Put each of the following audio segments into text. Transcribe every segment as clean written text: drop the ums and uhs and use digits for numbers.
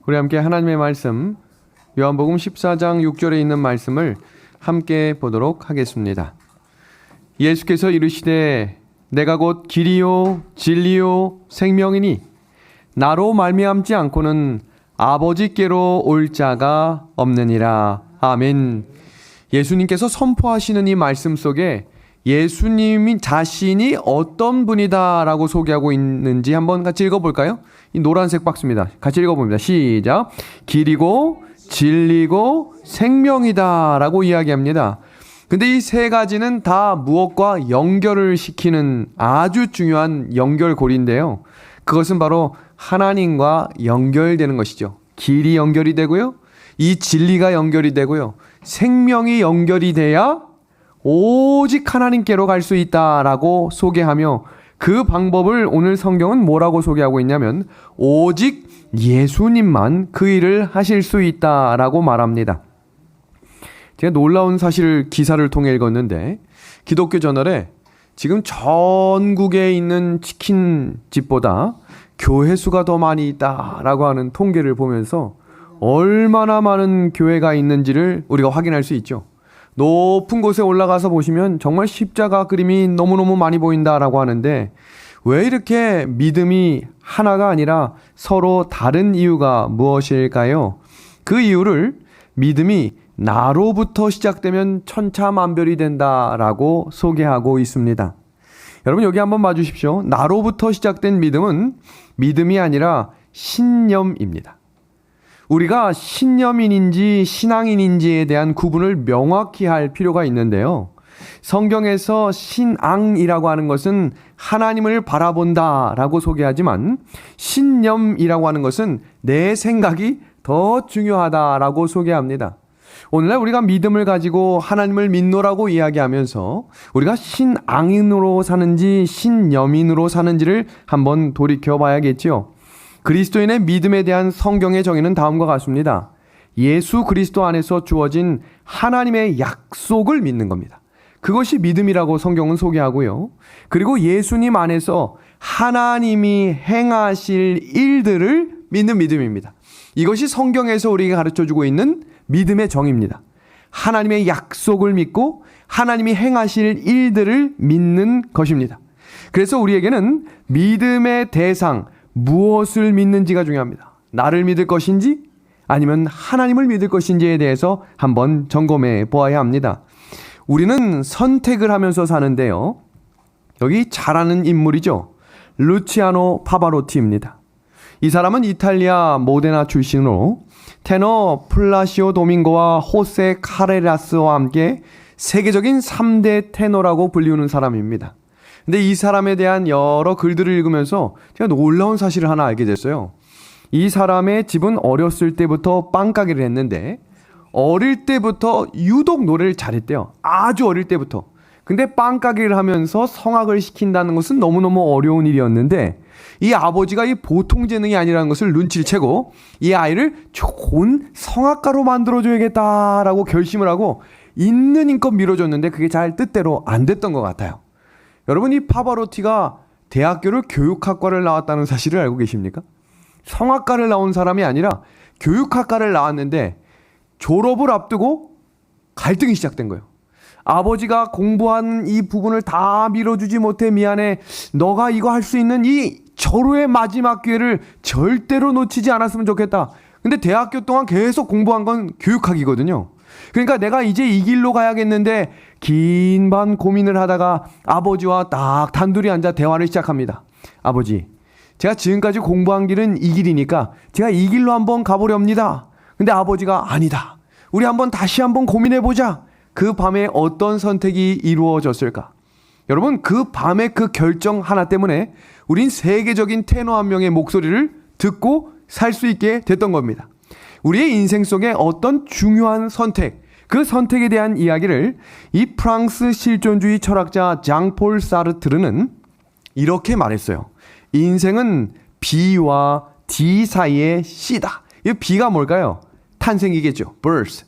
우리 함께 하나님의 말씀 요한복음 14장 6절에 있는 말씀을 함께 보도록 하겠습니다. 예수께서 이르시되 내가 곧 길이요 진리요 생명이니 나로 말미암지 않고는 아버지께로 올 자가 없느니라. 아멘. 예수님께서 선포하시는 이 말씀 속에 예수님이 자신이 어떤 분이다라고 소개하고 있는지 한번 같이 읽어볼까요? 이 노란색 박스입니다. 같이 읽어봅니다. 시작. 길이고 진리고 생명이다라고 이야기합니다. 근데 이 세 가지는 다 무엇과 연결을 시키는 아주 중요한 연결고리인데요. 그것은 바로 하나님과 연결되는 것이죠. 길이 연결이 되고요. 이 진리가 연결이 되고요. 생명이 연결이 돼야 오직 하나님께로 갈 수 있다라고 소개하며 그 방법을 오늘 성경은 뭐라고 소개하고 있냐면 오직 예수님만 그 일을 하실 수 있다라고 말합니다. 제가 놀라운 사실을 기사를 통해 읽었는데 기독교 저널에 지금 전국에 있는 치킨집보다 교회 수가 더 많이 있다라고 하는 통계를 보면서 얼마나 많은 교회가 있는지를 우리가 확인할 수 있죠. 높은 곳에 올라가서 보시면 정말 십자가 그림이 너무너무 많이 보인다라고 하는데 왜 이렇게 믿음이 하나가 아니라 서로 다른 이유가 무엇일까요? 그 이유를 믿음이 나로부터 시작되면 천차만별이 된다라고 소개하고 있습니다. 여러분 여기 한번 봐주십시오. 나로부터 시작된 믿음은 믿음이 아니라 신념입니다. 우리가 신념인인지 신앙인인지에 대한 구분을 명확히 할 필요가 있는데요. 성경에서 신앙이라고 하는 것은 하나님을 바라본다라고 소개하지만 신념이라고 하는 것은 내 생각이 더 중요하다라고 소개합니다. 오늘날 우리가 믿음을 가지고 하나님을 믿노라고 이야기하면서 우리가 신앙인으로 사는지 신념인으로 사는지를 한번 돌이켜 봐야겠죠. 그리스도인의 믿음에 대한 성경의 정의는 다음과 같습니다. 예수 그리스도 안에서 주어진 하나님의 약속을 믿는 겁니다. 그것이 믿음이라고 성경은 소개하고요. 그리고 예수님 안에서 하나님이 행하실 일들을 믿는 믿음입니다. 이것이 성경에서 우리에게 가르쳐주고 있는 믿음의 정의입니다. 하나님의 약속을 믿고 하나님이 행하실 일들을 믿는 것입니다. 그래서 우리에게는 믿음의 대상, 무엇을 믿는지가 중요합니다. 나를 믿을 것인지 아니면 하나님을 믿을 것인지에 대해서 한번 점검해 보아야 합니다. 우리는 선택을 하면서 사는데요. 여기 잘 아는 인물이죠. 루치아노 파바로티입니다. 이 사람은 이탈리아 모데나 출신으로 테너 플라시오 도밍고와 호세 카레라스와 함께 세계적인 3대 테너라고 불리우는 사람입니다. 근데 이 사람에 대한 여러 글들을 읽으면서 제가 놀라운 사실을 하나 알게 됐어요. 이 사람의 집은 어렸을 때부터 빵가게를 했는데 어릴 때부터 유독 노래를 잘했대요. 아주 어릴 때부터. 근데 빵가게를 하면서 성악을 시킨다는 것은 너무너무 어려운 일이었는데 이 아버지가 이 보통 재능이 아니라는 것을 눈치를 채고 이 아이를 좋은 성악가로 만들어줘야겠다라고 결심을 하고 있는 힘껏 밀어줬는데 그게 잘 뜻대로 안 됐던 것 같아요. 여러분 이 파바로티가 대학교를 교육학과를 나왔다는 사실을 알고 계십니까? 성악가를 나온 사람이 아니라 교육학과를 나왔는데 졸업을 앞두고 갈등이 시작된 거예요. 아버지가 공부한 이 부분을 다 밀어주지 못해 미안해. 너가 이거 할 수 있는 이 절호의 마지막 기회를 절대로 놓치지 않았으면 좋겠다. 근데 대학교 동안 계속 공부한 건 교육학이거든요. 그러니까 내가 이제 이 길로 가야겠는데 긴 밤 고민을 하다가 아버지와 딱 단둘이 앉아 대화를 시작합니다. 아버지, 제가 지금까지 공부한 길은 이 길이니까 제가 이 길로 한번 가보렵니다. 근데 아버지가 아니다. 우리 다시 한번 고민해보자. 그 밤에 어떤 선택이 이루어졌을까? 여러분 그 밤의 그 결정 하나 때문에 우린 세계적인 테너 한 명의 목소리를 듣고 살 수 있게 됐던 겁니다. 우리의 인생 속에 어떤 중요한 선택, 그 선택에 대한 이야기를 이 프랑스 실존주의 철학자 장폴 사르트르는 이렇게 말했어요. 인생은 B와 D 사이의 C다. 이 B가 뭘까요? 탄생이겠죠. birth.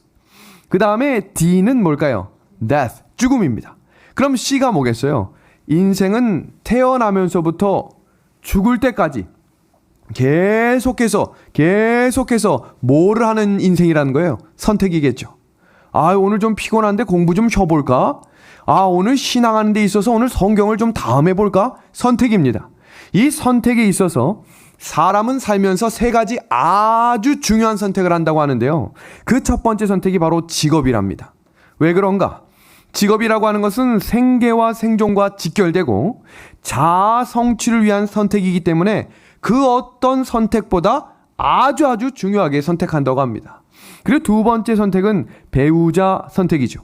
그 다음에 D는 뭘까요? death. 죽음입니다. 그럼 C가 뭐겠어요? 인생은 태어나면서부터 죽을 때까지 계속해서 뭐를 하는 인생이라는 거예요? 선택이겠죠. 아, 오늘 좀 피곤한데 공부 좀 쉬어볼까? 아, 오늘 신앙하는 데 있어서 오늘 성경을 좀 다음에 볼까? 선택입니다. 이 선택에 있어서 사람은 살면서 세 가지 아주 중요한 선택을 한다고 하는데요. 그 첫 번째 선택이 바로 직업이랍니다. 왜 그런가? 직업이라고 하는 것은 생계와 생존과 직결되고 자아 성취를 위한 선택이기 때문에 그 어떤 선택보다 아주 중요하게 선택한다고 합니다. 그리고 두 번째 선택은 배우자 선택이죠.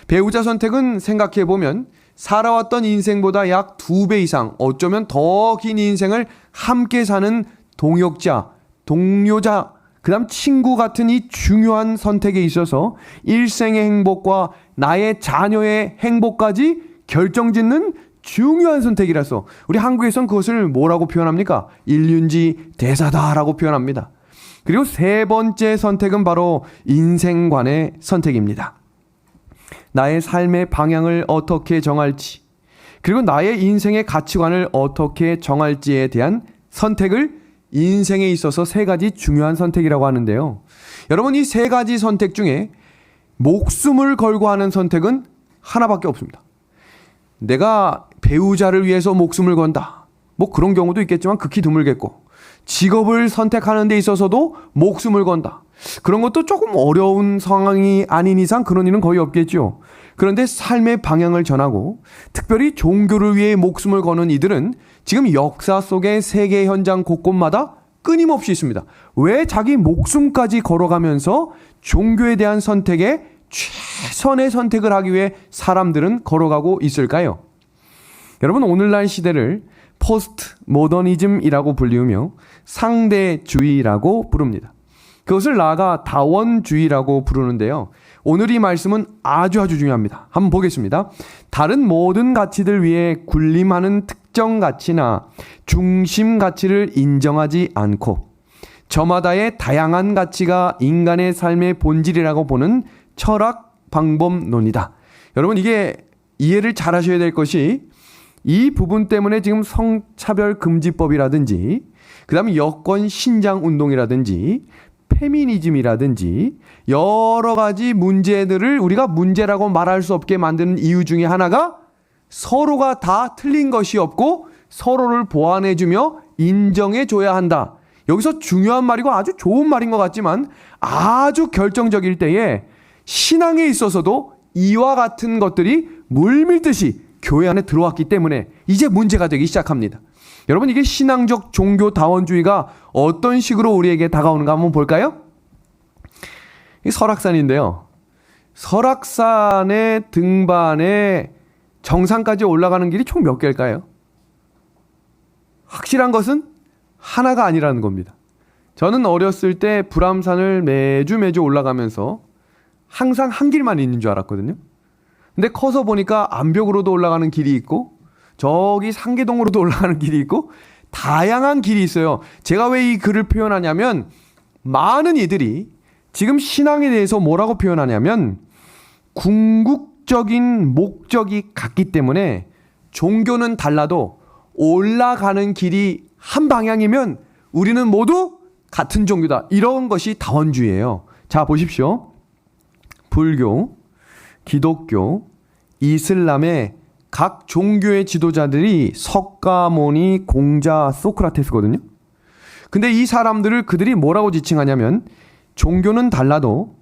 배우자 선택은 생각해보면 살아왔던 인생보다 약 2배 이상, 어쩌면 더 긴 인생을 함께 사는 동역자, 동료자, 그 다음 친구 같은 이 중요한 선택에 있어서 일생의 행복과 나의 자녀의 행복까지 결정짓는 중요한 선택이라서 우리 한국에선 그것을 뭐라고 표현합니까? 일륜지 대사다라고 표현합니다. 그리고 세 번째 선택은 바로 인생관의 선택입니다. 나의 삶의 방향을 어떻게 정할지, 그리고 나의 인생의 가치관을 어떻게 정할지에 대한 선택을 인생에 있어서 세 가지 중요한 선택이라고 하는데요. 여러분, 이 세 가지 선택 중에 목숨을 걸고 하는 선택은 하나밖에 없습니다. 내가 배우자를 위해서 목숨을 건다. 뭐 그런 경우도 있겠지만 극히 드물겠고, 직업을 선택하는 데 있어서도 목숨을 건다. 그런 것도 조금 어려운 상황이 아닌 이상 그런 일은 거의 없겠죠. 그런데 삶의 방향을 전하고 특별히 종교를 위해 목숨을 거는 이들은 지금 역사 속의 세계 현장 곳곳마다 끊임없이 있습니다. 왜 자기 목숨까지 걸어가면서 종교에 대한 선택에 최선의 선택을 하기 위해 사람들은 걸어가고 있을까요? 여러분, 오늘날 시대를 포스트 모더니즘이라고 불리우며 상대주의라고 부릅니다. 그것을 나아가 다원주의라고 부르는데요. 오늘 이 말씀은 아주 중요합니다. 한번 보겠습니다. 다른 모든 가치들 위해 군림하는 특정 가치나 중심 가치를 인정하지 않고 저마다의 다양한 가치가 인간의 삶의 본질이라고 보는 철학 방법론이다. 여러분, 이게 이해를 잘 하셔야 될 것이 이 부분 때문에 지금 성차별 금지법이라든지 그 다음에 여권 신장 운동이라든지 페미니즘이라든지 여러 가지 문제들을 우리가 문제라고 말할 수 없게 만드는 이유 중에 하나가 서로가 다 틀린 것이 없고 서로를 보완해주며 인정해줘야 한다. 여기서 중요한 말이고 아주 좋은 말인 것 같지만 아주 결정적일 때에 신앙에 있어서도 이와 같은 것들이 물밀듯이 교회 안에 들어왔기 때문에 이제 문제가 되기 시작합니다. 여러분, 이게 신앙적 종교다원주의가 어떤 식으로 우리에게 다가오는가 한번 볼까요? 이 설악산인데요. 설악산의 등반에 정상까지 올라가는 길이 총 몇 개일까요? 확실한 것은 하나가 아니라는 겁니다. 저는 어렸을 때 불암산을 매주 올라가면서 항상 한 길만 있는 줄 알았거든요. 근데 커서 보니까 암벽으로도 올라가는 길이 있고 저기 상계동으로도 올라가는 길이 있고 다양한 길이 있어요. 제가 왜 이 글을 표현하냐면 많은 이들이 지금 신앙에 대해서 뭐라고 표현하냐면 궁극적인 목적이 같기 때문에 종교는 달라도 올라가는 길이 한 방향이면 우리는 모두 같은 종교다. 이런 것이 다원주의예요. 자, 보십시오. 불교, 기독교, 이슬람의 각 종교의 지도자들이 석가모니, 공자, 소크라테스거든요. 근데 이 사람들을 그들이 뭐라고 지칭하냐면 종교는 달라도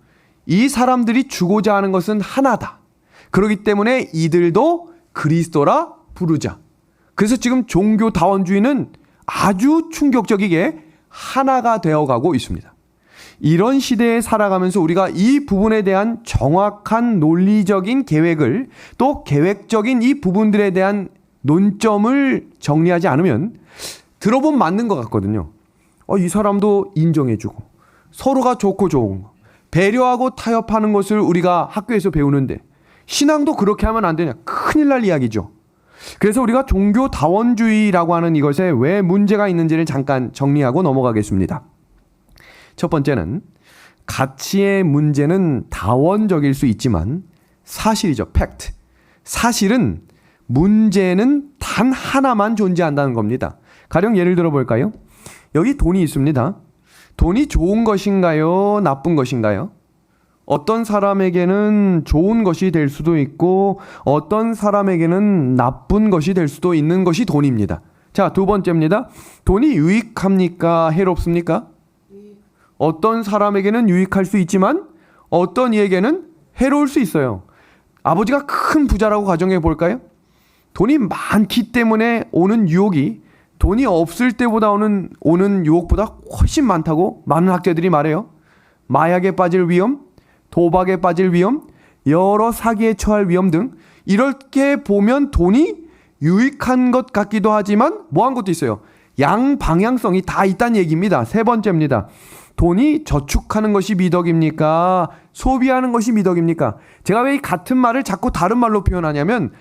이 사람들이 주고자 하는 것은 하나다. 그렇기 때문에 이들도 그리스도라 부르자. 그래서 지금 종교다원주의는 아주 충격적이게 하나가 되어가고 있습니다. 이런 시대에 살아가면서 우리가 이 부분에 대한 정확한 논리적인 계획을 또 계획적인 이 부분들에 대한 논점을 정리하지 않으면 들어보면 맞는 것 같거든요. 이 사람도 인정해주고 서로가 좋고 좋은 거 배려하고 타협하는 것을 우리가 학교에서 배우는데 신앙도 그렇게 하면 안 되냐. 큰일 날 이야기죠. 그래서 우리가 종교다원주의라고 하는 이것에 왜 문제가 있는지를 잠깐 정리하고 넘어가겠습니다. 첫 번째는 가치의 문제는 다원적일 수 있지만 사실이죠. 팩트. 사실은 문제는 단 하나만 존재한다는 겁니다. 가령 예를 들어 볼까요? 여기 돈이 있습니다. 돈이 좋은 것인가요? 나쁜 것인가요? 어떤 사람에게는 좋은 것이 될 수도 있고 어떤 사람에게는 나쁜 것이 될 수도 있는 것이 돈입니다. 자, 두 번째입니다. 돈이 유익합니까? 해롭습니까? 어떤 사람에게는 유익할 수 있지만 어떤 이에게는 해로울 수 있어요. 아버지가 큰 부자라고 가정해 볼까요? 돈이 많기 때문에 오는 유혹이 돈이 없을 때보다 오는 유혹보다 훨씬 많다고 많은 학자들이 말해요. 마약에 빠질 위험, 도박에 빠질 위험, 여러 사기에 처할 위험 등 이렇게 보면 돈이 유익한 것 같기도 하지만 뭐한 것도 있어요. 양방향성이 다 있다는 얘기입니다. 세 번째입니다. 돈이 저축하는 것이 미덕입니까? 소비하는 것이 미덕입니까? 제가 왜 이 같은 말을 자꾸 다른 말로 표현하냐면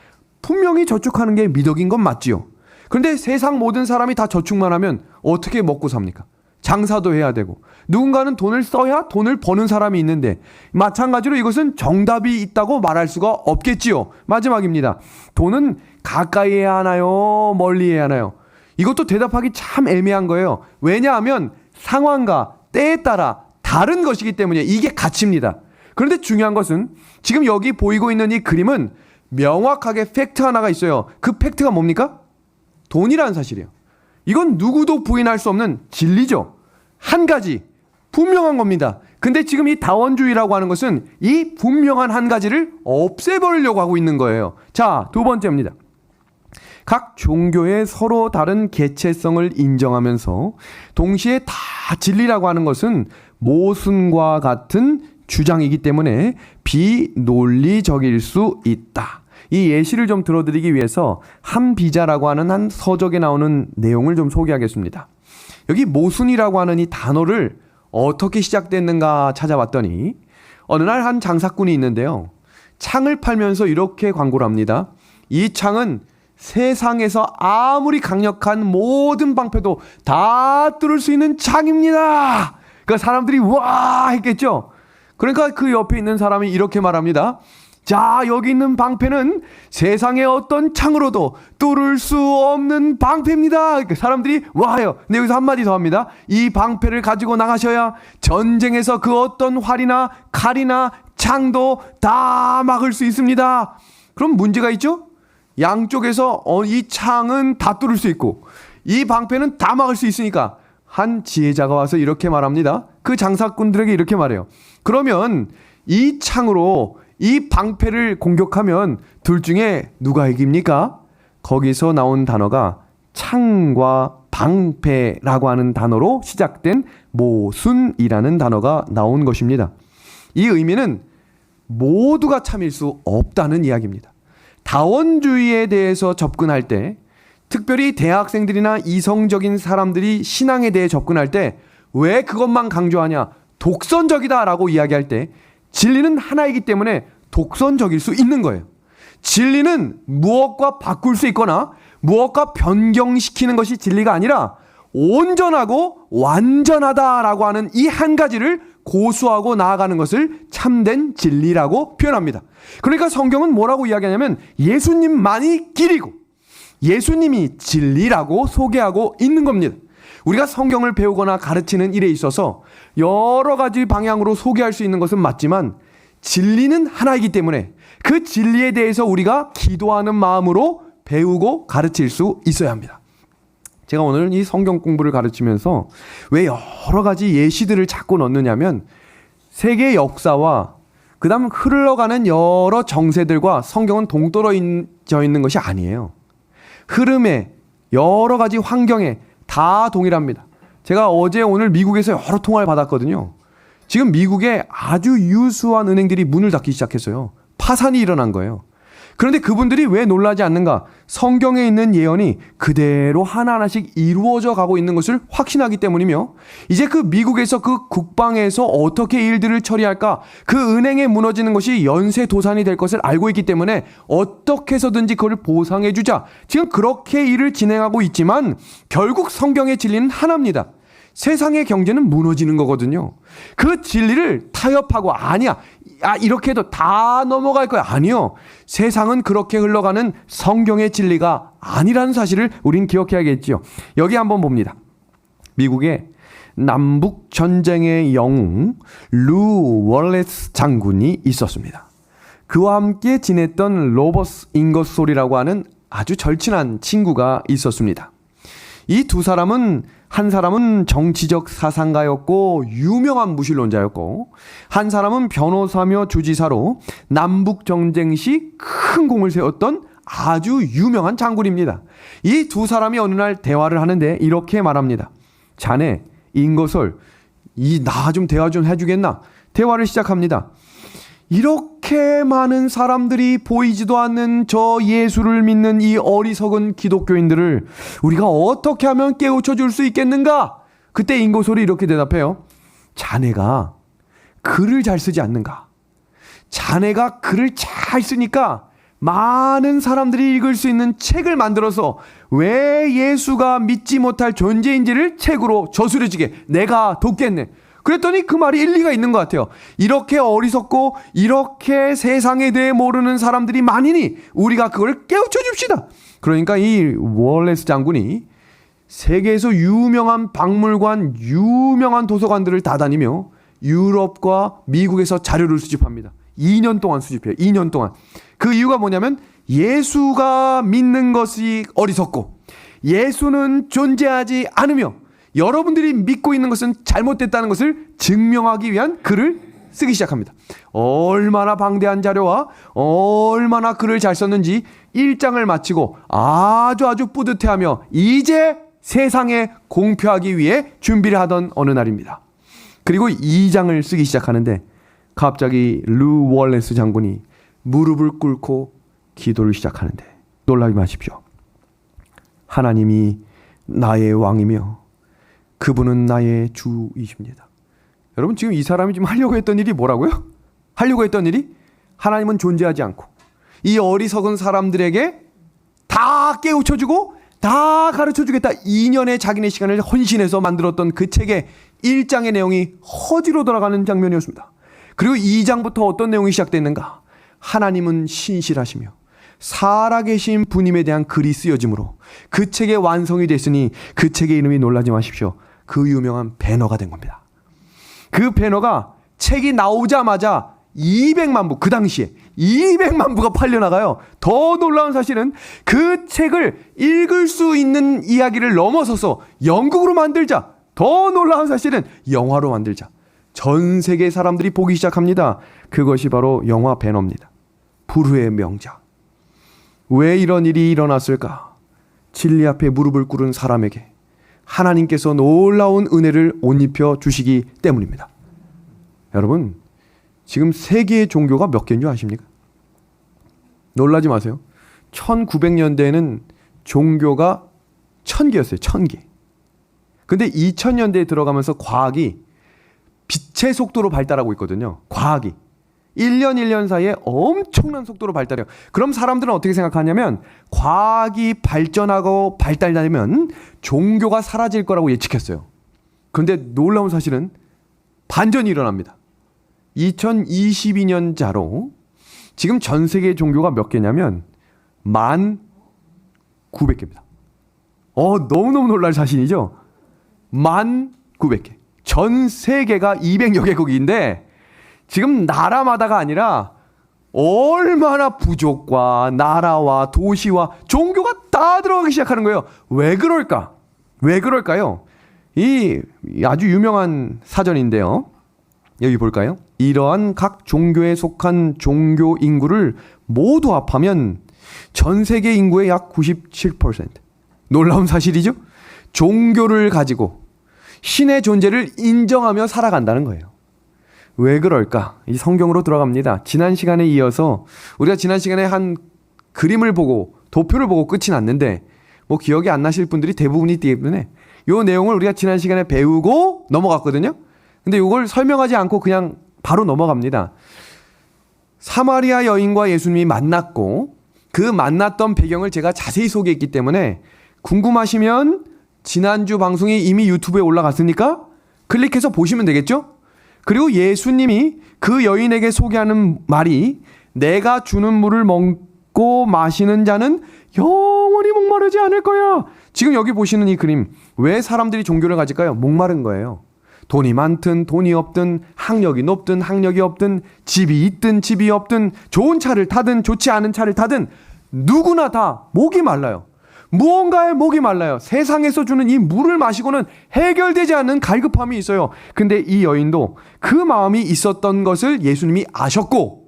분명히 저축하는 게 미덕인 건 맞지요. 그런데 세상 모든 사람이 다 저축만 하면 어떻게 먹고 삽니까? 장사도 해야 되고 누군가는 돈을 써야 돈을 버는 사람이 있는데 마찬가지로 이것은 정답이 있다고 말할 수가 없겠지요. 마지막입니다. 돈은 가까이 해야 하나요? 멀리 해야 하나요? 이것도 대답하기 참 애매한 거예요. 왜냐하면 상황과 때에 따라 다른 것이기 때문에 이게 가치입니다. 그런데 중요한 것은 지금 여기 보이고 있는 이 그림은 명확하게 팩트 하나가 있어요. 그 팩트가 뭡니까? 돈이라는 사실이에요. 이건 누구도 부인할 수 없는 진리죠. 한 가지 분명한 겁니다. 근데 지금 이 다원주의라고 하는 것은 이 분명한 한 가지를 없애버리려고 하고 있는 거예요. 자, 두 번째입니다. 각 종교의 서로 다른 개체성을 인정하면서 동시에 다 진리라고 하는 것은 모순과 같은 주장이기 때문에 비논리적일 수 있다. 이 예시를 좀 들어드리기 위해서 한비자라고 하는 한 서적에 나오는 내용을 좀 소개하겠습니다. 여기 모순이라고 하는 이 단어를 어떻게 시작됐는가 찾아봤더니 어느 날 한 장사꾼이 있는데요. 창을 팔면서 이렇게 광고를 합니다. 이 창은 세상에서 아무리 강력한 모든 방패도 다 뚫을 수 있는 창입니다. 그러니까 사람들이 와 했겠죠. 그러니까 그 옆에 있는 사람이 이렇게 말합니다. 자, 여기 있는 방패는 세상의 어떤 창으로도 뚫을 수 없는 방패입니다. 그러니까 사람들이 와요. 근데 여기서 한마디 더 합니다. 이 방패를 가지고 나가셔야 전쟁에서 그 어떤 활이나 칼이나 창도 다 막을 수 있습니다. 그럼 문제가 있죠? 양쪽에서 이 창은 다 뚫을 수 있고 이 방패는 다 막을 수 있으니까 한 지혜자가 와서 이렇게 말합니다. 그 장사꾼들에게 이렇게 말해요. 그러면 이 창으로 이 방패를 공격하면 둘 중에 누가 이깁니까? 거기서 나온 단어가 창과 방패라고 하는 단어로 시작된 모순이라는 단어가 나온 것입니다. 이 의미는 모두가 참일 수 없다는 이야기입니다. 다원주의에 대해서 접근할 때 특별히 대학생들이나 이성적인 사람들이 신앙에 대해 접근할 때 왜 그것만 강조하냐? 독선적이다라고 이야기할 때 진리는 하나이기 때문에 독선적일 수 있는 거예요. 진리는 무엇과 바꿀 수 있거나 무엇과 변경시키는 것이 진리가 아니라 온전하고 완전하다라고 하는 이 한 가지를 고수하고 나아가는 것을 참된 진리라고 표현합니다. 그러니까 성경은 뭐라고 이야기하냐면 예수님만이 길이고 예수님이 진리라고 소개하고 있는 겁니다. 우리가 성경을 배우거나 가르치는 일에 있어서 여러 가지 방향으로 소개할 수 있는 것은 맞지만 진리는 하나이기 때문에 그 진리에 대해서 우리가 기도하는 마음으로 배우고 가르칠 수 있어야 합니다. 제가 오늘 이 성경 공부를 가르치면서 왜 여러 가지 예시들을 자꾸 넣느냐면 세계 역사와 그 다음 흘러가는 여러 정세들과 성경은 동떨어져 있는 것이 아니에요. 흐름에 여러 가지 환경에 다 동일합니다. 제가 어제 오늘 미국에서 여러 통화를 받았거든요. 지금 미국에 아주 유수한 은행들이 문을 닫기 시작했어요. 파산이 일어난 거예요. 그런데 그분들이 왜 놀라지 않는가? 성경에 있는 예언이 그대로 하나하나씩 이루어져 가고 있는 것을 확신하기 때문이며 이제 그 미국에서 그 국방에서 어떻게 일들을 처리할까? 그 은행에 무너지는 것이 연쇄도산이 될 것을 알고 있기 때문에 어떻게 해서든지 그걸 보상해 주자. 지금 그렇게 일을 진행하고 있지만 결국 성경의 진리는 하나입니다. 세상의 경제는 무너지는 거거든요. 그 진리를 타협하고 아니야. 이렇게 해도 다 넘어갈 거야. 아니요. 세상은 그렇게 흘러가는 성경의 진리가 아니라는 사실을 우린 기억해야겠지요. 여기 한번 봅니다. 미국의 남북 전쟁의 영웅 루 월레스 장군이 있었습니다. 그와 함께 지냈던 로버스 잉거솔이라고 하는 아주 절친한 친구가 있었습니다. 이 두 사람은 한 사람은 정치적 사상가였고 유명한 무신론자였고 한 사람은 변호사며 주지사로 남북 전쟁 시 큰 공을 세웠던 아주 유명한 장군입니다. 이 두 사람이 어느 날 대화를 하는데 이렇게 말합니다. 자네 잉거솔 나 좀 대화 좀 해주겠나? 대화를 시작합니다. 이렇게 많은 사람들이 보이지도 않는 저 예수를 믿는 이 어리석은 기독교인들을 우리가 어떻게 하면 깨우쳐 줄 수 있겠는가? 그때 잉거솔이 이렇게 대답해요. 자네가 글을 잘 쓰지 않는가? 자네가 글을 잘 쓰니까 많은 사람들이 읽을 수 있는 책을 만들어서 왜 예수가 믿지 못할 존재인지를 책으로 저술해주게 내가 돕겠네. 그랬더니 그 말이 일리가 있는 것 같아요. 이렇게 어리석고 이렇게 세상에 대해 모르는 사람들이 많으니 우리가 그걸 깨우쳐 줍시다. 그러니까 이 월레스 장군이 세계에서 유명한 박물관, 유명한 도서관들을 다 다니며 유럽과 미국에서 자료를 수집합니다. 2년 동안 수집해요. 2년 동안. 그 이유가 뭐냐면 예수가 믿는 것이 어리석고 예수는 존재하지 않으며 여러분들이 믿고 있는 것은 잘못됐다는 것을 증명하기 위한 글을 쓰기 시작합니다. 얼마나 방대한 자료와 얼마나 글을 잘 썼는지 1장을 마치고 아주 뿌듯해하며 이제 세상에 공표하기 위해 준비를 하던 어느 날입니다. 그리고 2장을 쓰기 시작하는데 갑자기 루 월레스 장군이 무릎을 꿇고 기도를 시작하는데 놀라지 마십시오. 하나님이 나의 왕이며 그분은 나의 주이십니다. 여러분 지금 이 사람이 지금 하려고 했던 일이 뭐라고요? 하려고 했던 일이 하나님은 존재하지 않고 이 어리석은 사람들에게 다 깨우쳐주고 다 가르쳐주겠다. 2년의 자기네 시간을 헌신해서 만들었던 그 책의 1장의 내용이 허지로 돌아가는 장면이었습니다. 그리고 2장부터 어떤 내용이 시작됐는가? 하나님은 신실하시며 살아계신 부님에 대한 글이 쓰여지므로 그 책의 완성이 됐으니 그 책의 이름이 놀라지 마십시오. 그 유명한 배너가 된 겁니다. 그 배너가 책이 나오자마자 200만 부, 그 당시에 200만 부가 팔려나가요. 더 놀라운 사실은 그 책을 읽을 수 있는 이야기를 넘어서서 연극으로 만들자. 더 놀라운 사실은 영화로 만들자. 전 세계 사람들이 보기 시작합니다. 그것이 바로 영화 배너입니다. 불후의 명작. 왜 이런 일이 일어났을까? 진리 앞에 무릎을 꿇은 사람에게 하나님께서 놀라운 은혜를 옷 입혀 주시기 때문입니다. 여러분, 지금 세계의 종교가 몇 개인 줄 아십니까? 놀라지 마세요. 1900년대에는 종교가 1000개였어요. 1000개. 근데 2000년대에 들어가면서 과학이 빛의 속도로 발달하고 있거든요. 과학이. 1년 사이에 엄청난 속도로 발달해요. 그럼 사람들은 어떻게 생각하냐면 과학이 발전하고 발달되면 종교가 사라질 거라고 예측했어요. 그런데 놀라운 사실은 반전이 일어납니다. 2022년자로 지금 전 세계 종교가 몇 개냐면 1900개입니다. 너무너무 놀랄 사실이죠. 1900개. 전 세계가 200여 개국인데 지금 나라마다가 아니라 얼마나 부족과 나라와 도시와 종교가 다 들어가기 시작하는 거예요. 왜 그럴까? 왜 그럴까요? 이 아주 유명한 사전인데요. 여기 볼까요? 이러한 각 종교에 속한 종교 인구를 모두 합하면 전 세계 인구의 약 97%. 놀라운 사실이죠? 종교를 가지고 신의 존재를 인정하며 살아간다는 거예요. 왜 그럴까? 이 성경으로 들어갑니다. 지난 시간에 이어서 우리가 지난 시간에 한 그림을 보고 도표를 보고 끝이 났는데 뭐 기억이 안 나실 분들이 대부분이기 때문에 이 내용을 우리가 지난 시간에 배우고 넘어갔거든요. 근데 이걸 설명하지 않고 그냥 바로 넘어갑니다. 사마리아 여인과 예수님이 만났고 그 만났던 배경을 제가 자세히 소개했기 때문에 궁금하시면 지난주 방송이 이미 유튜브에 올라갔으니까 클릭해서 보시면 되겠죠? 그리고 예수님이 그 여인에게 소개하는 말이 내가 주는 물을 먹고 마시는 자는 영원히 목마르지 않을 거야. 지금 여기 보시는 이 그림 왜 사람들이 종교를 가질까요? 목마른 거예요. 돈이 많든 돈이 없든, 학력이 높든 학력이 없든, 집이 있든 집이 없든, 좋은 차를 타든 좋지 않은 차를 타든 누구나 다 목이 말라요. 무언가에 목이 말라요. 세상에서 주는 이 물을 마시고는 해결되지 않는 갈급함이 있어요. 근데 이 여인도 그 마음이 있었던 것을 예수님이 아셨고,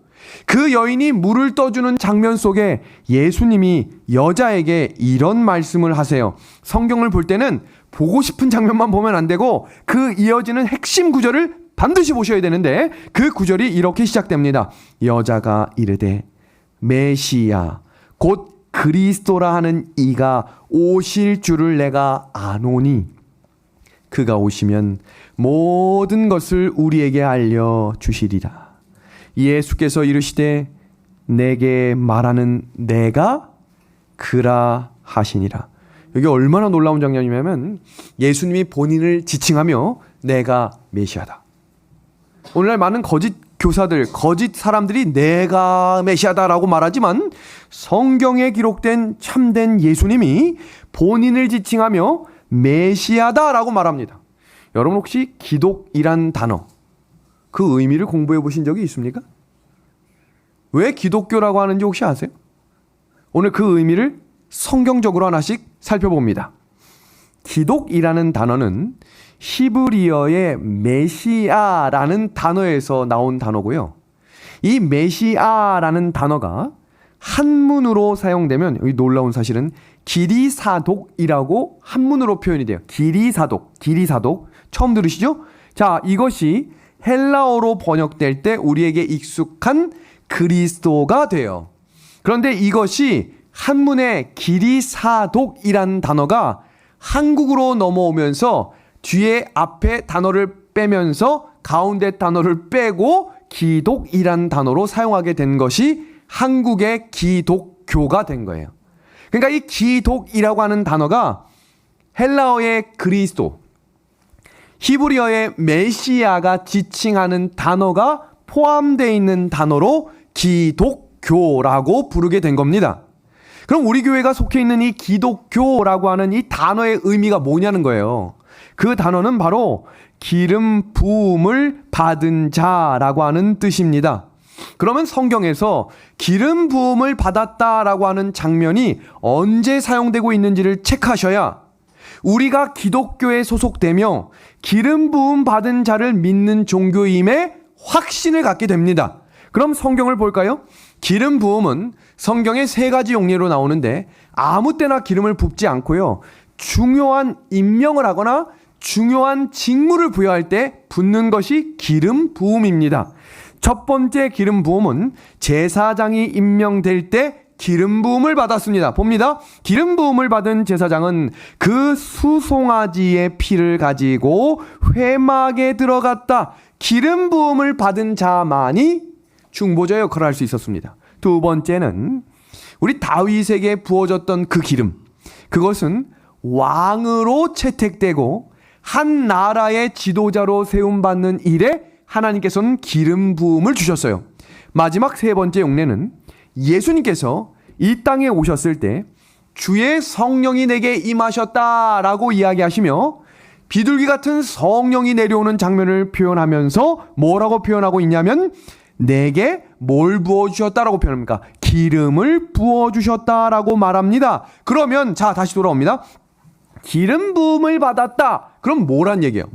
그 여인이 물을 떠주는 장면 속에 예수님이 여자에게 이런 말씀을 하세요. 성경을 볼 때는 보고 싶은 장면만 보면 안 되고 그 이어지는 핵심 구절을 반드시 보셔야 되는데, 그 구절이 이렇게 시작됩니다. 여자가 이르되 메시아 곧 그리스도라 하는 이가 오실 줄을 내가 아노니 그가 오시면 모든 것을 우리에게 알려주시리라. 예수께서 이르시되 내게 말하는 내가 그라 하시니라. 여기 얼마나 놀라운 장면이냐면 예수님이 본인을 지칭하며 내가 메시아다. 오늘날 많은 거짓 교사들, 거짓 사람들이 내가 메시아다라고 말하지만 성경에 기록된 참된 예수님이 본인을 지칭하며 메시아다라고 말합니다. 여러분 혹시 기독이란 단어, 그 의미를 공부해 보신 적이 있습니까? 왜 기독교라고 하는지 혹시 아세요? 오늘 그 의미를 성경적으로 하나씩 살펴봅니다. 기독이라는 단어는 히브리어의 메시아라는 단어에서 나온 단어고요. 이 메시아라는 단어가 한문으로 사용되면, 여기 놀라운 사실은 기리사독이라고 한문으로 표현이 돼요. 기리사독. 처음 들으시죠? 자, 이것이 헬라어로 번역될 때 우리에게 익숙한 그리스도가 돼요. 그런데 이것이 한문의 기리사독이라는 단어가 한국으로 넘어오면서 뒤에 앞에 단어를 빼면서 가운데 단어를 빼고 기독이란 단어로 사용하게 된 것이 한국의 기독교가 된 거예요. 그러니까 이 기독이라고 하는 단어가 헬라어의 그리스도, 히브리어의 메시아가 지칭하는 단어가 포함되어 있는 단어로 기독교라고 부르게 된 겁니다. 그럼 우리 교회가 속해 있는 이 기독교라고 하는 이 단어의 의미가 뭐냐는 거예요. 그 단어는 바로 기름 부음을 받은 자라고 하는 뜻입니다. 그러면 성경에서 기름 부음을 받았다라고 하는 장면이 언제 사용되고 있는지를 체크하셔야 우리가 기독교에 소속되며 기름 부음 받은 자를 믿는 종교임에 확신을 갖게 됩니다. 그럼 성경을 볼까요? 기름 부음은 성경에 3가지 용례로 나오는데 아무 때나 기름을 붓지 않고요. 중요한 임명을 하거나 중요한 직무를 부여할 때 붓는 것이 기름 부음입니다. 첫 번째 기름 부음은 제사장이 임명될 때 기름 부음을 받았습니다. 봅니다. 기름 부음을 받은 제사장은 그 수송아지의 피를 가지고 회막에 들어갔다. 기름 부음을 받은 자만이 중보자 역할을 할 수 있었습니다. 두 번째는 우리 다윗에게 부어졌던 그 기름, 그것은 왕으로 채택되고 한 나라의 지도자로 세움받는 일에 하나님께서는 기름 부음을 주셨어요. 마지막 3번째 용례는 예수님께서 이 땅에 오셨을 때 주의 성령이 내게 임하셨다라고 이야기하시며 비둘기 같은 성령이 내려오는 장면을 표현하면서 뭐라고 표현하고 있냐면 내게 뭘 부어주셨다라고 표현합니까? 기름을 부어주셨다라고 말합니다. 그러면 자, 다시 돌아옵니다. 기름 부음을 받았다. 그럼 뭐란 얘기예요?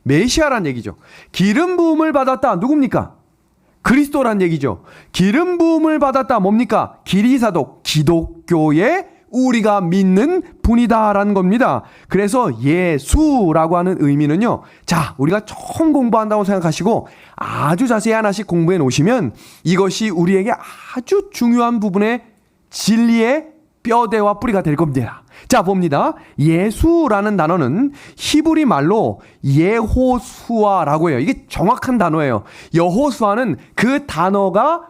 메시아란 얘기죠. 기름 부음을 받았다. 누굽니까? 그리스도란 얘기죠. 기름 부음을 받았다. 뭡니까? 기리사독, 기독교의 우리가 믿는 분이다라는 겁니다. 그래서 예수라고 하는 의미는요. 자, 우리가 처음 공부한다고 생각하시고 아주 자세히 하나씩 공부해 놓으시면 이것이 우리에게 아주 중요한 부분의 진리의 뼈대와 뿌리가 될 겁니다. 자, 봅니다. 예수라는 단어는 히브리 말로 예호수아라고 해요. 이게 정확한 단어예요. 여호수아는 그 단어가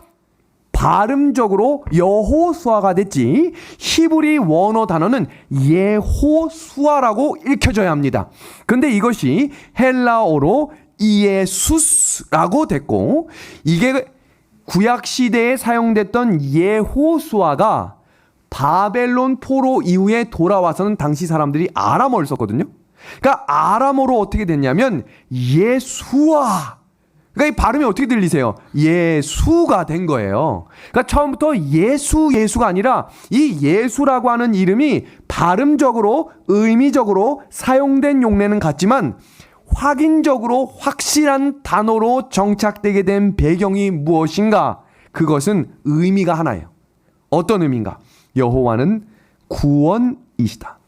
발음적으로 여호수아가 됐지 히브리 원어 단어는 예호수아라고 읽혀져야 합니다. 근데 이것이 헬라어로 이에수스라고 됐고, 이게 구약 시대에 사용됐던 예호수아가 바벨론 포로 이후에 돌아와서는 당시 사람들이 아람어를 썼거든요. 그러니까 아람어로 어떻게 됐냐면 예수와, 그러니까 이 발음이 어떻게 들리세요? 예수가 된 거예요. 그러니까 처음부터 예수가 아니라 이 예수라고 하는 이름이 발음적으로 의미적으로 사용된 용례는 같지만 확인적으로 확실한 단어로 정착되게 된 배경이 무엇인가? 그것은 의미가 하나예요. 어떤 의미인가? 여호와는 구원이시다.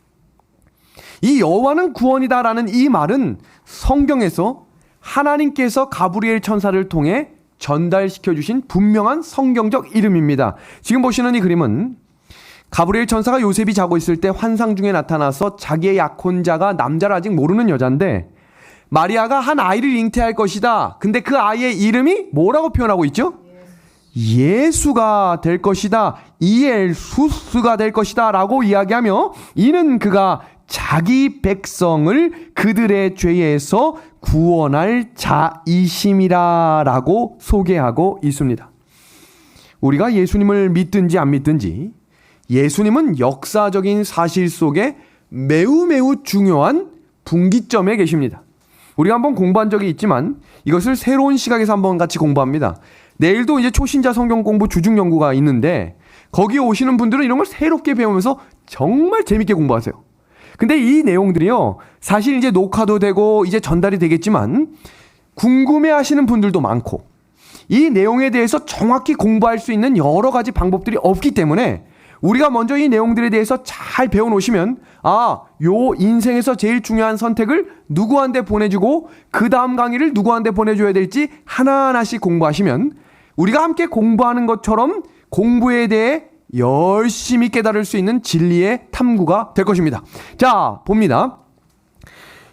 이 여호와는 구원이다라는 이 말은 성경에서 하나님께서 가브리엘 천사를 통해 전달시켜 주신 분명한 성경적 이름입니다. 지금 보시는 이 그림은 가브리엘 천사가 요셉이 자고 있을 때 환상 중에 나타나서 자기의 약혼자가 남자를 아직 모르는 여자인데 마리아가 한 아이를 잉태할 것이다. 근데 그 아이의 이름이 뭐라고 표현하고 있죠? 예수가 될 것이다. 이엘수스가 될 것이다 라고 이야기하며 이는 그가 자기 백성을 그들의 죄에서 구원할 자이심이라 라고 소개하고 있습니다. 우리가 예수님을 믿든지 안 믿든지 예수님은 역사적인 사실 속에 매우 중요한 분기점에 계십니다. 우리가 한번 공부한 적이 있지만 이것을 새로운 시각에서 한번 같이 공부합니다. 내일도 이제 초신자 성경 공부 주중 연구가 있는데 거기에 오시는 분들은 이런 걸 새롭게 배우면서 정말 재밌게 공부하세요. 근데 이 내용들이요, 사실 이제 녹화도 되고 이제 전달이 되겠지만 궁금해 하시는 분들도 많고 이 내용에 대해서 정확히 공부할 수 있는 여러 가지 방법들이 없기 때문에 우리가 먼저 이 내용들에 대해서 잘 배워놓으시면 요 인생에서 제일 중요한 선택을 누구한테 보내주고 그 다음 강의를 누구한테 보내줘야 될지 하나하나씩 공부하시면 우리가 함께 공부하는 것처럼 공부에 대해 열심히 깨달을 수 있는 진리의 탐구가 될 것입니다. 자, 봅니다.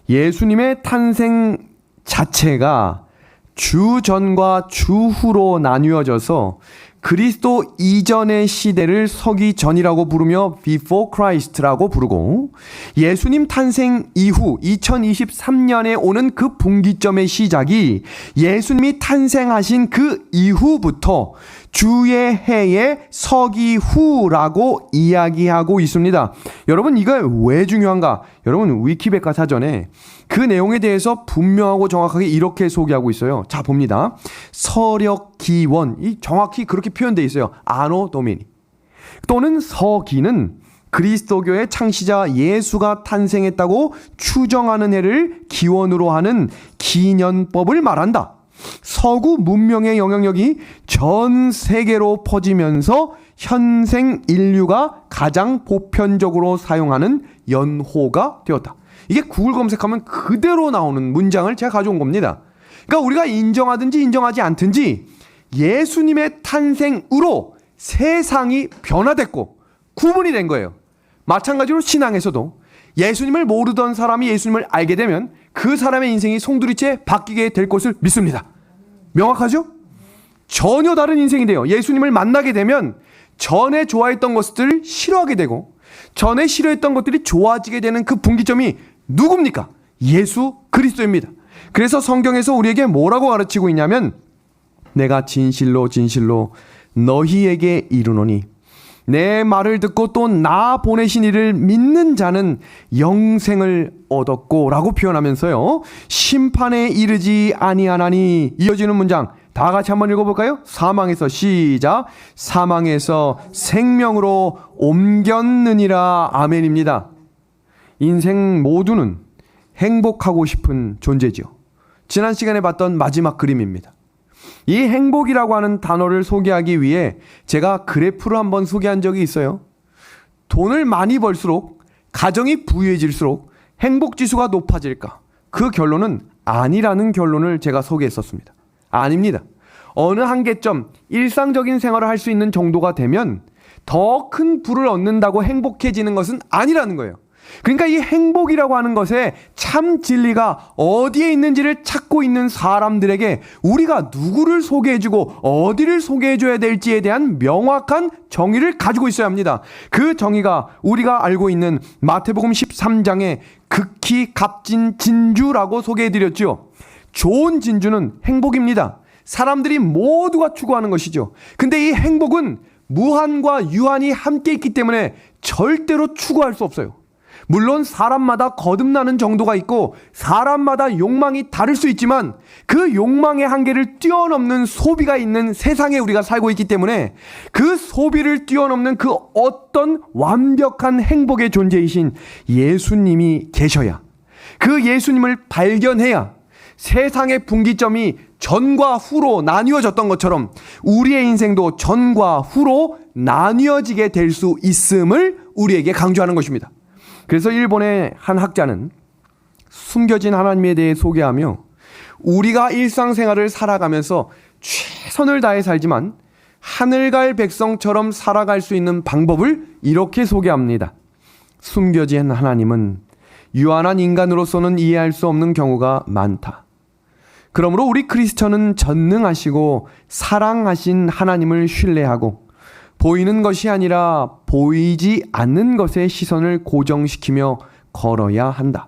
예수님의 탄생 자체가 주전과 주후로 나뉘어져서 그리스도 이전의 시대를 서기 전이라고 부르며 Before Christ라고 부르고 예수님 탄생 이후 2023년에 오는 그 분기점의 시작이 예수님이 탄생하신 그 이후부터 주의 해의 서기 후라고 이야기하고 있습니다. 여러분, 이거 왜 중요한가? 여러분, 위키백과 사전에 그 내용에 대해서 분명하고 정확하게 이렇게 소개하고 있어요. 자, 봅니다. 서력기원, 이 정확히 그렇게 표현되어 있어요. 아노 도미니. 또는 서기는 그리스도교의 창시자 예수가 탄생했다고 추정하는 해를 기원으로 하는 기년법을 말한다. 서구 문명의 영향력이 전 세계로 퍼지면서 현생 인류가 가장 보편적으로 사용하는 연호가 되었다. 이게 구글 검색하면 그대로 나오는 문장을 제가 가져온 겁니다. 그러니까 우리가 인정하든지 인정하지 않든지 예수님의 탄생으로 세상이 변화됐고 구분이 된 거예요. 마찬가지로 신앙에서도 예수님을 모르던 사람이 예수님을 알게 되면 그 사람의 인생이 송두리째 바뀌게 될 것을 믿습니다. 명확하죠? 전혀 다른 인생이 돼요. 예수님을 만나게 되면 전에 좋아했던 것들을 싫어하게 되고 전에 싫어했던 것들이 좋아지게 되는 그 분기점이 누굽니까? 예수 그리스도입니다. 그래서 성경에서 우리에게 뭐라고 가르치고 있냐면 내가 진실로 너희에게 이르노니 내 말을 듣고 또 나 보내신 이를 믿는 자는 영생을 얻었고 라고 표현하면서요, 심판에 이르지 아니하나니. 이어지는 문장 다 같이 한번 읽어볼까요? 사망에서 시작. 사망에서 생명으로 옮겼느니라. 아멘입니다. 인생 모두는 행복하고 싶은 존재죠. 지난 시간에 봤던 마지막 그림입니다. 이 행복이라고 하는 단어를 소개하기 위해 제가 그래프를 한번 소개한 적이 있어요. 돈을 많이 벌수록, 가정이 부유해질수록 행복지수가 높아질까? 그 결론은 아니라는 결론을 제가 소개했었습니다. 아닙니다. 어느 한계점, 일상적인 생활을 할 수 있는 정도가 되면 더 큰 부를 얻는다고 행복해지는 것은 아니라는 거예요. 그러니까 이 행복이라고 하는 것에 참 진리가 어디에 있는지를 찾고 있는 사람들에게 우리가 누구를 소개해주고 어디를 소개해줘야 될지에 대한 명확한 정의를 가지고 있어야 합니다. 그 정의가 우리가 알고 있는 마태복음 13장의 극히 값진 진주라고 소개해드렸죠. 좋은 진주는 행복입니다. 사람들이 모두가 추구하는 것이죠. 근데 이 행복은 무한과 유한이 함께 있기 때문에 절대로 추구할 수 없어요. 물론 사람마다 거듭나는 정도가 있고 사람마다 욕망이 다를 수 있지만 그 욕망의 한계를 뛰어넘는 소비가 있는 세상에 우리가 살고 있기 때문에 그 소비를 뛰어넘는 그 어떤 완벽한 행복의 존재이신 예수님이 계셔야, 그 예수님을 발견해야 세상의 분기점이 전과 후로 나뉘어졌던 것처럼 우리의 인생도 전과 후로 나뉘어지게 될 수 있음을 우리에게 강조하는 것입니다. 그래서 일본의 한 학자는 숨겨진 하나님에 대해 소개하며 우리가 일상생활을 살아가면서 최선을 다해 살지만 하늘 갈 백성처럼 살아갈 수 있는 방법을 이렇게 소개합니다. 숨겨진 하나님은 유한한 인간으로서는 이해할 수 없는 경우가 많다. 그러므로 우리 크리스천은 전능하시고 사랑하신 하나님을 신뢰하고 보이는 것이 아니라 보이지 않는 것에 시선을 고정시키며 걸어야 한다.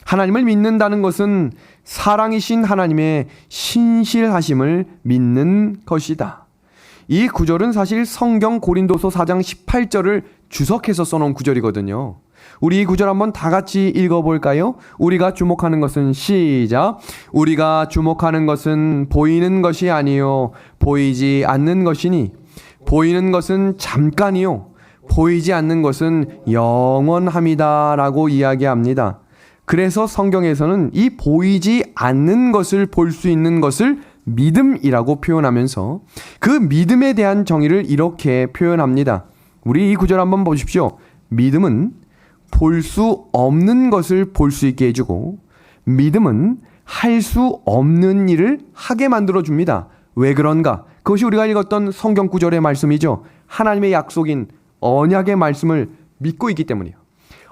하나님을 믿는다는 것은 사랑이신 하나님의 신실하심을 믿는 것이다. 이 구절은 사실 성경 고린도서 4장 18절을 주석해서 써놓은 구절이거든요. 우리 이 구절 한번 다 같이 읽어볼까요? 우리가 주목하는 것은, 시작. 우리가 주목하는 것은 보이는 것이 아니요 보이지 않는 것이니 보이는 것은 잠깐이요 보이지 않는 것은 영원함이다 라고 이야기합니다. 그래서 성경에서는 이 보이지 않는 것을 볼 수 있는 것을 믿음이라고 표현하면서 그 믿음에 대한 정의를 이렇게 표현합니다. 우리 이 구절 한번 보십시오. 믿음은 볼 수 없는 것을 볼 수 있게 해주고 믿음은 할 수 없는 일을 하게 만들어줍니다. 왜 그런가? 그것이 우리가 읽었던 성경 구절의 말씀이죠. 하나님의 약속인 언약의 말씀을 믿고 있기 때문이에요.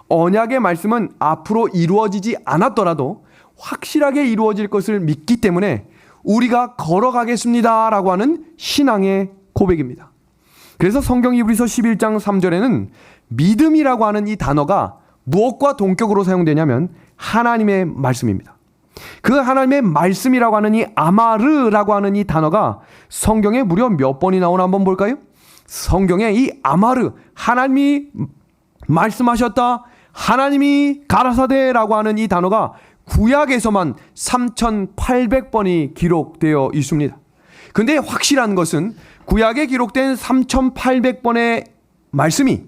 언약의 말씀은 앞으로 이루어지지 않았더라도 확실하게 이루어질 것을 믿기 때문에 우리가 걸어가겠습니다 라고 하는 신앙의 고백입니다. 그래서 성경 히브리서 11장 3절에는 믿음이라고 하는 이 단어가 무엇과 동격으로 사용되냐면 하나님의 말씀입니다. 그 하나님의 말씀이라고 하는 이 아마르라고 하는 이 단어가 성경에 무려 몇 번이 나오나 한번 볼까요? 성경에 이 아마르, 하나님이 말씀하셨다, 하나님이 가라사대라고 하는 이 단어가 구약에서만 3,800번이 기록되어 있습니다. 근데 확실한 것은 구약에 기록된 3,800번의 말씀이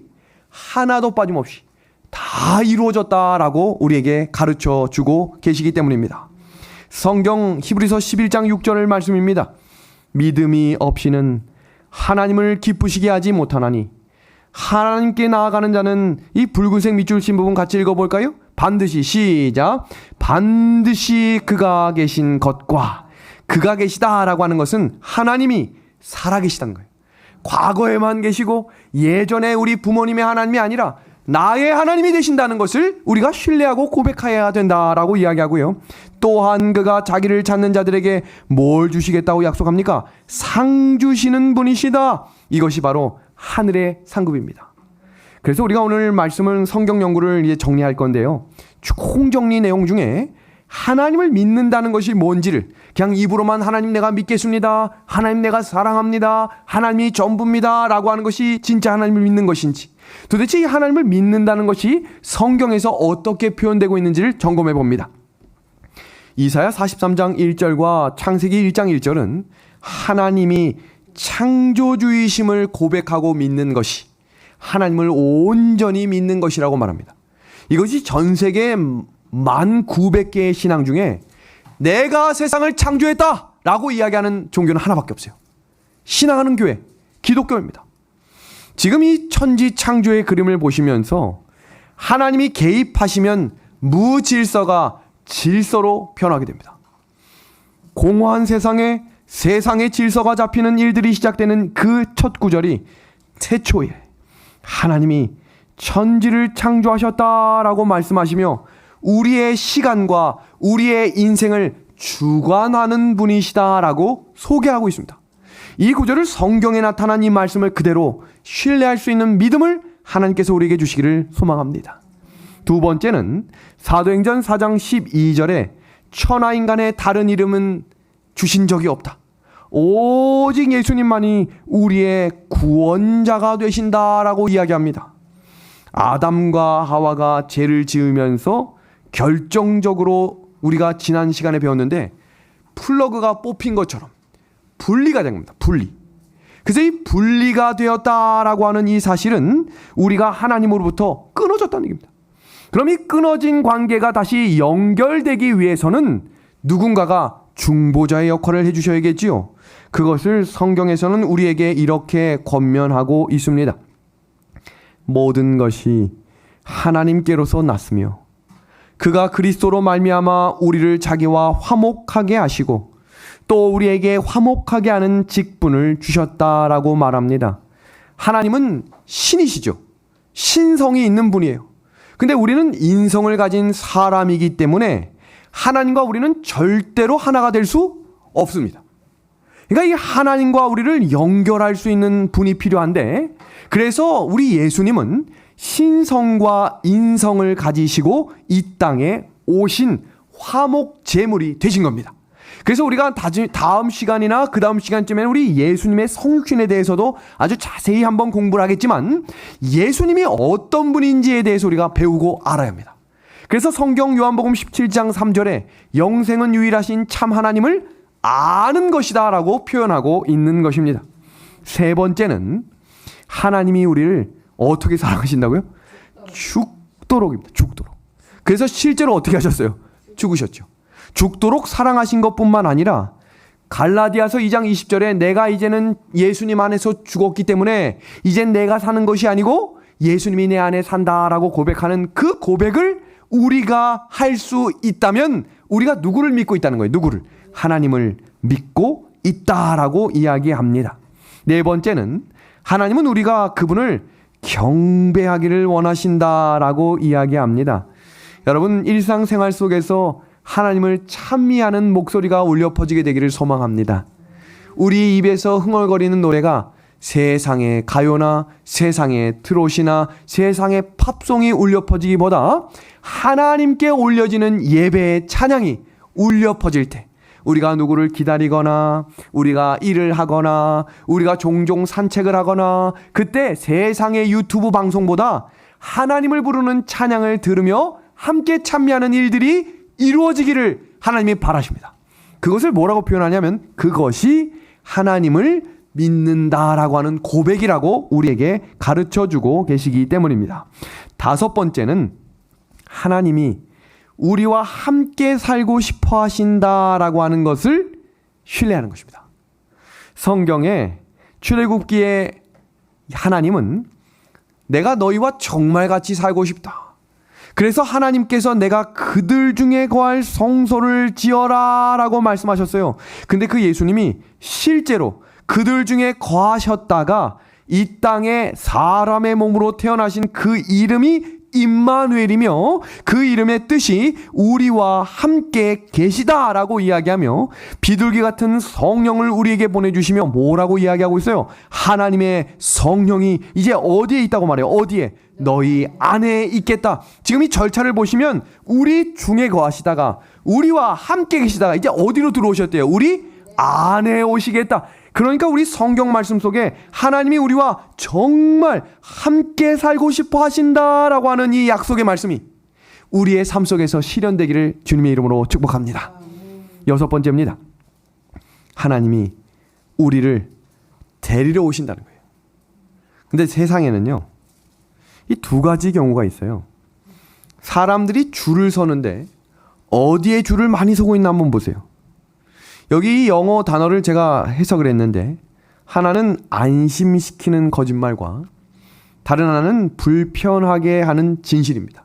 하나도 빠짐없이 다 이루어졌다라고 우리에게 가르쳐 주고 계시기 때문입니다. 성경 히브리서 11장 6절 말씀입니다. 믿음이 없이는 하나님을 기쁘시게 하지 못하나니 하나님께 나아가는 자는, 이 붉은색 밑줄 친 부분 같이 읽어볼까요? 반드시, 시작. 반드시 그가 계신 것과, 그가 계시다라고 하는 것은 하나님이 살아계시다는 거예요. 과거에만 계시고 예전에 우리 부모님의 하나님이 아니라 나의 하나님이 되신다는 것을 우리가 신뢰하고 고백해야 된다라고 이야기하고요. 또한 그가 자기를 찾는 자들에게 뭘 주시겠다고 약속합니까? 상 주시는 분이시다. 이것이 바로 하늘의 상급입니다. 그래서 우리가 오늘 말씀은 성경 연구를 이제 정리할 건데요. 총정리 내용 중에 하나님을 믿는다는 것이 뭔지를 그냥 입으로만 하나님 내가 믿겠습니다, 하나님 내가 사랑합니다, 하나님이 전부입니다 라고 하는 것이 진짜 하나님을 믿는 것인지, 도대체 이 하나님을 믿는다는 것이 성경에서 어떻게 표현되고 있는지를 점검해 봅니다. 이사야 43장 1절과 창세기 1장 1절은 하나님이 창조주이심을 고백하고 믿는 것이 하나님을 온전히 믿는 것이라고 말합니다. 이것이 전 세계 19,900개의 신앙 중에 내가 세상을 창조했다 라고 이야기하는 종교는 하나밖에 없어요. 신앙하는 교회, 기독교입니다. 지금 이 천지 창조의 그림을 보시면서 하나님이 개입하시면 무질서가 질서로 변하게 됩니다. 공허한 세상에 세상의 질서가 잡히는 일들이 시작되는 그 첫 구절이 태초에 하나님이 천지를 창조하셨다라고 말씀하시며 우리의 시간과 우리의 인생을 주관하는 분이시다라고 소개하고 있습니다. 이 구절을 성경에 나타난 이 말씀을 그대로 신뢰할 수 있는 믿음을 하나님께서 우리에게 주시기를 소망합니다. 두 번째는 사도행전 4장 12절에 천하인간의 다른 이름은 주신 적이 없다. 오직 예수님만이 우리의 구원자가 되신다라고 이야기합니다. 아담과 하와가 죄를 지으면서 결정적으로 우리가 지난 시간에 배웠는데 플러그가 뽑힌 것처럼 분리가 된 겁니다. 분리. 그래서 이 분리가 되었다라고 하는 이 사실은 우리가 하나님으로부터 끊어졌다는 얘기입니다. 그럼 이 끊어진 관계가 다시 연결되기 위해서는 누군가가 중보자의 역할을 해주셔야겠지요. 그것을 성경에서는 우리에게 이렇게 권면하고 있습니다. 모든 것이 하나님께로서 났으며 그가 그리스도로 말미암아 우리를 자기와 화목하게 하시고 또 우리에게 화목하게 하는 직분을 주셨다라고 말합니다. 하나님은 신이시죠. 신성이 있는 분이에요. 근데 우리는 인성을 가진 사람이기 때문에 하나님과 우리는 절대로 하나가 될 수 없습니다. 그러니까 이 하나님과 우리를 연결할 수 있는 분이 필요한데, 그래서 우리 예수님은 신성과 인성을 가지시고 이 땅에 오신 화목 제물이 되신 겁니다. 그래서 우리가 다음 시간이나 그 다음 시간쯤에는 우리 예수님의 성육신에 대해서도 아주 자세히 한번 공부를 하겠지만 예수님이 어떤 분인지에 대해서 우리가 배우고 알아야 합니다. 그래서 성경 요한복음 17장 3절에 영생은 유일하신 참 하나님을 아는 것이다 라고 표현하고 있는 것입니다. 세 번째는 하나님이 우리를 어떻게 사랑하신다고요? 죽도록입니다. 죽도록. 그래서 실제로 어떻게 하셨어요? 죽으셨죠. 죽도록 사랑하신 것뿐만 아니라 갈라디아서 2장 20절에 내가 이제는 예수님 안에서 죽었기 때문에 이젠 내가 사는 것이 아니고 예수님이 내 안에 산다라고 고백하는 그 고백을 우리가 할 수 있다면 우리가 누구를 믿고 있다는 거예요? 누구를? 하나님을 믿고 있다라고 이야기합니다. 네 번째는 하나님은 우리가 그분을 경배하기를 원하신다라고 이야기합니다. 여러분 일상생활 속에서 하나님을 찬미하는 목소리가 울려 퍼지게 되기를 소망합니다. 우리 입에서 흥얼거리는 노래가 세상의 가요나 세상의 트롯이나 세상의 팝송이 울려 퍼지기보다 하나님께 올려지는 예배의 찬양이 울려 퍼질 때 우리가 누구를 기다리거나 우리가 일을 하거나 우리가 종종 산책을 하거나 그때 세상의 유튜브 방송보다 하나님을 부르는 찬양을 들으며 함께 찬미하는 일들이 이루어지기를 하나님이 바라십니다. 그것을 뭐라고 표현하냐면 그것이 하나님을 믿는다라고 하는 고백이라고 우리에게 가르쳐주고 계시기 때문입니다. 다섯 번째는 하나님이 우리와 함께 살고 싶어 하신다라고 하는 것을 신뢰하는 것입니다. 성경에 출애굽기에 하나님은 내가 너희와 정말 같이 살고 싶다. 그래서 하나님께서 내가 그들 중에 거할 성소를 지어라 라고 말씀하셨어요. 근데 그 예수님이 실제로 그들 중에 거하셨다가 이 땅에 사람의 몸으로 태어나신 그 이름이 임마누엘이며 그 이름의 뜻이 우리와 함께 계시다라고 이야기하며 비둘기 같은 성령을 우리에게 보내주시며 뭐라고 이야기하고 있어요? 하나님의 성령이 이제 어디에 있다고 말해요? 어디에? 너희 안에 있겠다. 지금 이 절차를 보시면 우리 중에 거하시다가 우리와 함께 계시다가 이제 어디로 들어오셨대요? 우리 안에 오시겠다. 그러니까 우리 성경 말씀 속에 하나님이 우리와 정말 함께 살고 싶어 하신다라고 하는 이 약속의 말씀이 우리의 삶 속에서 실현되기를 주님의 이름으로 축복합니다. 여섯 번째입니다. 하나님이 우리를 데리러 오신다는 거예요. 근데 세상에는요, 이 두 가지 경우가 있어요. 사람들이 줄을 서는데 어디에 줄을 많이 서고 있나 한번 보세요. 여기 이 영어 단어를 제가 해석을 했는데 하나는 안심시키는 거짓말과 다른 하나는 불편하게 하는 진실입니다.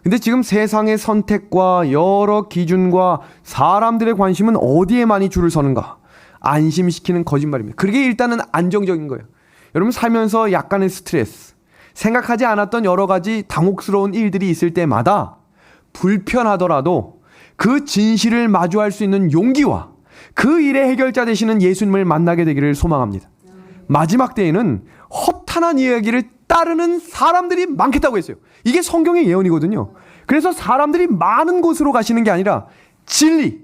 근데 지금 세상의 선택과 여러 기준과 사람들의 관심은 어디에 많이 줄을 서는가? 안심시키는 거짓말입니다. 그게 일단은 안정적인 거예요. 여러분 살면서 약간의 스트레스, 생각하지 않았던 여러 가지 당혹스러운 일들이 있을 때마다 불편하더라도 그 진실을 마주할 수 있는 용기와 그 일의 해결자 되시는 예수님을 만나게 되기를 소망합니다. 마지막 때에는 허탄한 이야기를 따르는 사람들이 많겠다고 했어요. 이게 성경의 예언이거든요. 그래서 사람들이 많은 곳으로 가시는 게 아니라 진리,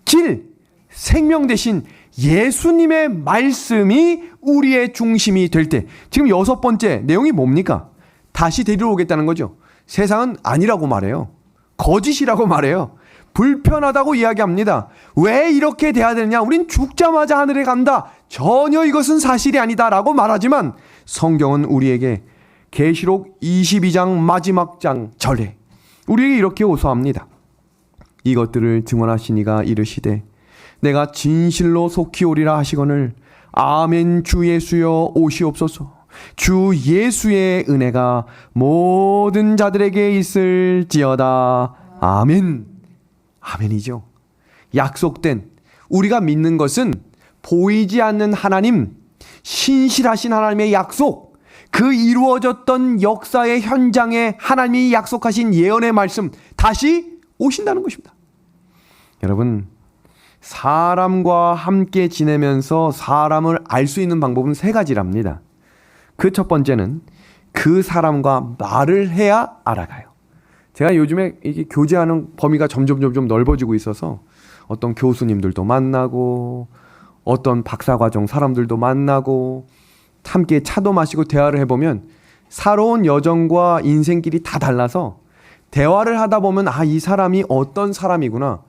길, 생명 대신 예수님의 말씀이 우리의 중심이 될 때, 지금 6번째 내용이 뭡니까? 다시 데리러 오겠다는 거죠. 세상은 아니라고 말해요. 거짓이라고 말해요. 불편하다고 이야기합니다. 왜 이렇게 돼야 되느냐? 우린 죽자마자 하늘에 간다. 전혀 이것은 사실이 아니다 라고 말하지만 성경은 우리에게 계시록 22장 마지막 장 절에 우리에게 이렇게 호소합니다. 이것들을 증언하시니가 이르시되 내가 진실로 속히 오리라 하시거늘 아멘. 주 예수여 오시옵소서. 주 예수의 은혜가 모든 자들에게 있을지어다. 아멘. 아멘이죠. 약속된, 우리가 믿는 것은 보이지 않는 하나님, 신실하신 하나님의 약속, 그 이루어졌던 역사의 현장에 하나님이 약속하신 예언의 말씀, 다시 오신다는 것입니다. 여러분, 사람과 함께 지내면서 사람을 알 수 있는 방법은 3가지랍니다. 그 첫 번째는 그 사람과 말을 해야 알아가요. 제가 요즘에 이게 교제하는 범위가 점점 넓어지고 있어서 어떤 교수님들도 만나고 어떤 박사과정 사람들도 만나고 함께 차도 마시고 대화를 해보면 살아온 여정과 인생길이 다 달라서 대화를 하다 보면 이 사람이 어떤 사람이구나.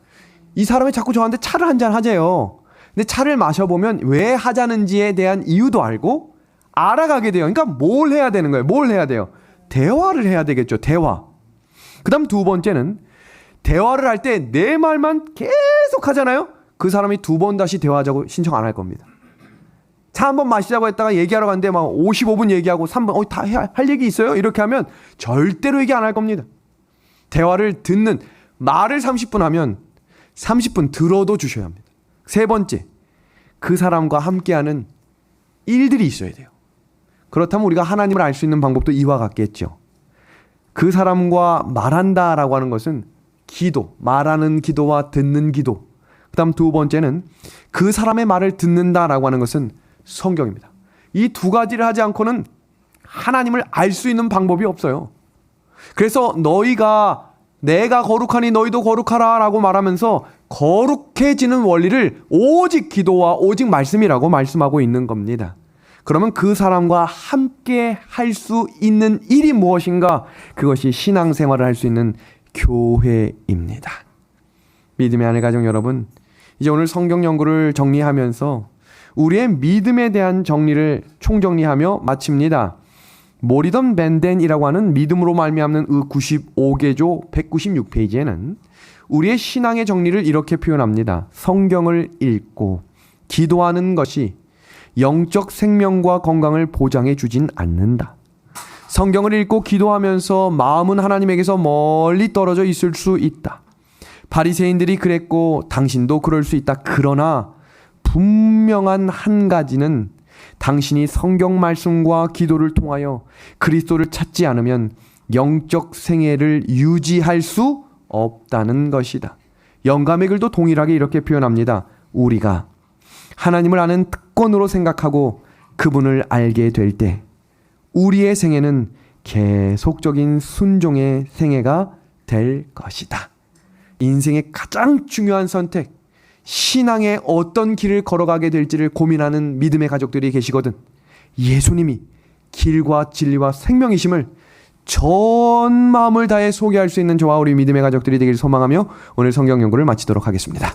이 사람이 자꾸 저한테 차를 한잔 하재요. 근데 차를 마셔보면 왜 하자는지에 대한 이유도 알고 알아가게 돼요. 그러니까 뭘 해야 되는 거예요? 뭘 해야 돼요? 대화를 해야 되겠죠. 대화. 그 다음 2번째는 대화를 할 때 내 말만 계속 하잖아요. 그 사람이 2번 다시 대화하자고 신청 안 할 겁니다. 차 한번 마시자고 했다가 얘기하러 갔는데 막 55분 얘기하고 3분 다 할 얘기 있어요? 이렇게 하면 절대로 얘기 안 할 겁니다. 대화를 듣는, 말을 30분 하면 30분 들어도 주셔야 합니다. 3번째, 그 사람과 함께하는 일들이 있어야 돼요. 그렇다면 우리가 하나님을 알 수 있는 방법도 이와 같겠죠. 그 사람과 말한다라고 하는 것은 기도, 말하는 기도와 듣는 기도. 그 다음 2번째는 그 사람의 말을 듣는다라고 하는 것은 성경입니다. 이 2가지를 하지 않고는 하나님을 알 수 있는 방법이 없어요. 그래서 너희가 내가 거룩하니 너희도 거룩하라 라고 말하면서 거룩해지는 원리를 오직 기도와 오직 말씀이라고 말씀하고 있는 겁니다. 그러면 그 사람과 함께 할 수 있는 일이 무엇인가? 그것이 신앙생활을 할 수 있는 교회입니다. 믿음의 하늘 가정 여러분, 이제 오늘 성경 연구를 정리하면서 우리의 믿음에 대한 정리를 총정리하며 마칩니다. 모리던 벤덴이라고 하는 믿음으로 말미암는 95개조 196페이지에는 우리의 신앙의 정리를 이렇게 표현합니다. 성경을 읽고 기도하는 것이 영적 생명과 건강을 보장해 주진 않는다. 성경을 읽고 기도하면서 마음은 하나님에게서 멀리 떨어져 있을 수 있다. 바리새인들이 그랬고 당신도 그럴 수 있다. 그러나 분명한 한 가지는 당신이 성경 말씀과 기도를 통하여 그리스도를 찾지 않으면 영적 생애를 유지할 수 없다는 것이다. 영감의 글도 동일하게 이렇게 표현합니다. 우리가 하나님을 아는 특권으로 생각하고 그분을 알게 될 때 우리의 생애는 계속적인 순종의 생애가 될 것이다. 인생의 가장 중요한 선택, 신앙의 어떤 길을 걸어가게 될지를 고민하는 믿음의 가족들이 계시거든 예수님이 길과 진리와 생명이심을 전 마음을 다해 소개할 수 있는 저와 우리 믿음의 가족들이 되길 소망하며 오늘 성경 연구를 마치도록 하겠습니다.